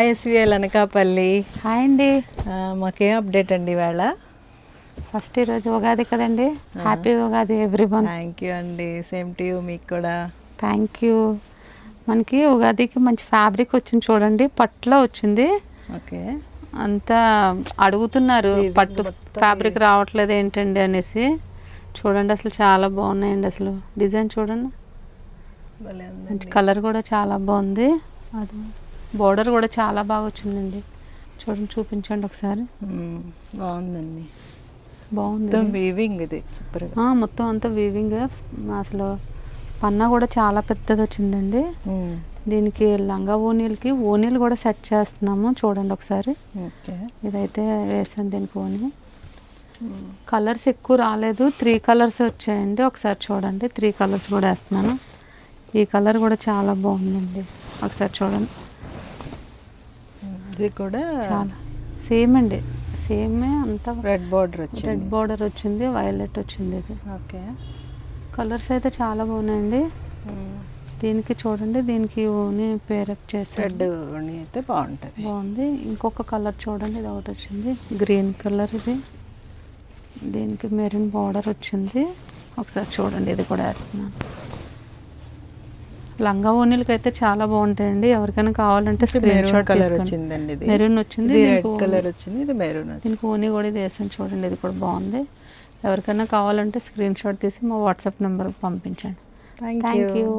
SVL Anakapalli. Hi అండి. మాకేం update అండి ఇవాళ? ఫస్ట్ ఈరోజు ఉగాది కదండి. Happy Ugadi everyone. Thank you అండి. Same to you. మీకు కూడా థ్యాంక్ యూ. మనకి ఉగాదికి మంచి ఫ్యాబ్రిక్ వచ్చింది చూడండి, పట్టులో వచ్చింది. ఓకే. అంతా అడుగుతున్నారు పట్టు ఫ్యాబ్రిక్ రావట్లేదు ఏంటండి అనేసి. చూడండి అసలు చాలా బాగున్నాయండి. అసలు డిజైన్ చూడండి, మంచి కలర్ కూడా చాలా బాగుంది. అది బోర్డర్ కూడా చాలా బాగా వచ్చిందండి. చూడండి, చూపించండి ఒకసారి. బాగుందండి, బాగుంది. వీవింగ్ ఇది సూపర్. మొత్తం అంతా వీవింగ్. అసలు పన్నా కూడా చాలా పెద్దది వచ్చిందండి. దీనికి లంగా ఓనీలకి ఓనీలు కూడా సెట్ చేస్తున్నాము. చూడండి ఒకసారి. ఇదైతే వేసాను దీనికి ఓనీ. కలర్స్ ఎక్కువ రాలేదు, 3 కలర్స్ వచ్చాయండి. ఒకసారి చూడండి, 3 కలర్స్ కూడా వేస్తున్నాను. ఈ కలర్ కూడా చాలా బాగుందండి, ఒకసారి చూడండి. ఇది కూడా చాలా సేమ్ అండి, సేమే అంతా. రెడ్ బార్డర్ వచ్చింది, రెడ్ బార్డర్ వచ్చింది, వైలెట్ వచ్చింది. ఇది ఓకే. కలర్స్ అయితే చాలా బాగున్నాయండి. దీనికి చూడండి, దీనికి ఓని పేరప్ చేసి రెడ్ ఓని అయితే బాగుంటుంది, బాగుంది. ఇంకొక కలర్ చూడండి, ఇది ఒకటి వచ్చింది గ్రీన్ కలర్. ఇది దీనికి మెరూన్ బార్డర్ వచ్చింది. ఒకసారి చూడండి, ఇది కూడా వేస్తున్నాను. లంగా ఓనీలకి అయితే చాలా బాగుంటాయండి. ఎవరికైనా కావాలంటే స్క్రీన్ షాట్ తీసుకోండి. మెరూన్ వచ్చింది, కలర్ వచ్చింది, ఇది మెరూన్. దీనికి ఓనీ కూడా ఇది వేసాను చూడండి, ఇది కూడా బాగుంది. ఎవరికైనా కావాలంటే స్క్రీన్ షాట్ తీసి మా వాట్సాప్ నెంబర్కి పంపించండి. Thank you.